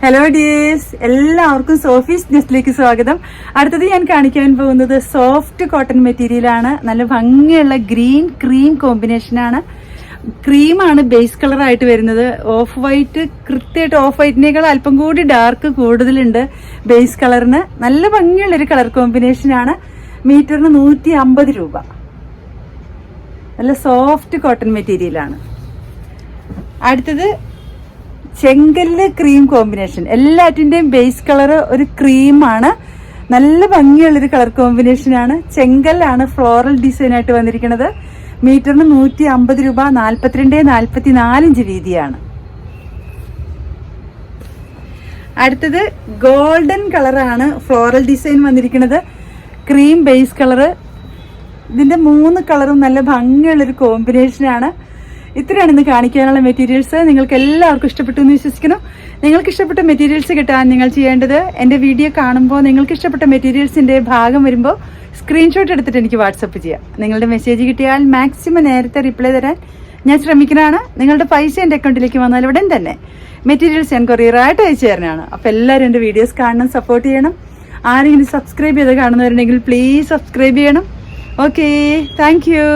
Hello dears, എല്ലാവർക്കും Sophie's നെസ്റ്റിലേക്ക് സ്വാഗതം. അടുത്തത് ഞാൻ കാണിക്കാൻ പോകുന്നത് സോഫ്റ്റ് കോട്ടൺ മെറ്റീരിയലാണ്. നല്ല ഭംഗിയുള്ള ഗ്രീൻ ക്രീം കോമ്പിനേഷനാണ്. ക്രീമാണ് ബേസ് കളറായിട്ട് വരുന്നത്. ഓഫ് വൈറ്റ്, കൃത്യമായിട്ട് ഓഫ് വൈറ്റിനേക്കാൾ അല്പം കൂടി ഡാർക്ക് കൂടുതലുണ്ട് ബേസ് കളറിന്. നല്ല ഭംഗിയുള്ളൊരു കളർ കോമ്പിനേഷനാണ്. മീറ്ററിന് 150 രൂപ. നല്ല സോഫ്റ്റ് കോട്ടൺ മെറ്റീരിയലാണ്. അടുത്തത് ചെങ്കല്ല് ക്രീം കോമ്പിനേഷൻ. എല്ലാറ്റിന്റെയും ബേസ് കളർ ഒരു ക്രീമാണ്. നല്ല ഭംഗിയുള്ളൊരു കളർ കോമ്പിനേഷനാണ്. ചെങ്കല്ലാണ് ഫ്ലോറൽ ഡിസൈൻ ആയിട്ട് വന്നിരിക്കുന്നത്. മീറ്ററിന് 150 രൂപ. 42-44 ഇഞ്ച് വീതിയാണ്. അടുത്തത് ഗോൾഡൻ കളറാണ് ഫ്ലോറൽ ഡിസൈൻ വന്നിരിക്കുന്നത്. Cream base colour. ഇതിന്റെ 3 കളറും നല്ല ഭംഗിയുള്ളൊരു കോമ്പിനേഷനാണ്. ഇത്രയാണ് ഇന്ന് കാണിക്കാനുള്ള മെറ്റീരിയൽസ്. നിങ്ങൾക്ക് എല്ലാവർക്കും ഇഷ്ടപ്പെട്ടു എന്ന് വിശ്വസിക്കുന്നു. നിങ്ങൾക്ക് ഇഷ്ടപ്പെട്ട മെറ്റീരിയൽസ് കിട്ടാൻ നിങ്ങൾ ചെയ്യേണ്ടത്, എൻ്റെ വീഡിയോ കാണുമ്പോൾ നിങ്ങൾക്ക് ഇഷ്ടപ്പെട്ട മെറ്റീരിയൽസിന്റെ ഭാഗം വരുമ്പോൾ സ്ക്രീൻഷോട്ട് എടുത്തിട്ട് എനിക്ക് വാട്സപ്പ് ചെയ്യാം. നിങ്ങളുടെ മെസ്സേജ് കിട്ടിയാൽ മാക്സിമം നേരത്തെ റിപ്ലൈ തരാൻ ഞാൻ ശ്രമിക്കുന്നതാണ്. നിങ്ങളുടെ പൈസ എൻ്റെ അക്കൗണ്ടിലേക്ക് വന്നാൽ ഉടൻ തന്നെ മെറ്റീരിയൽസ് ഞാൻ കൊറിയറായിട്ട് അയച്ചു തരാനാണ്. അപ്പോൾ എല്ലാവരും എൻ്റെ വീഡിയോസ് കാണണം, സപ്പോർട്ട് ചെയ്യണം. ആരെങ്കിലും സബ്സ്ക്രൈബ് ചെയ്ത് കാണുന്നവരുണ്ടെങ്കിൽ പ്ലീസ് സബ്സ്ക്രൈബ് ചെയ്യണം. Okay, thank you.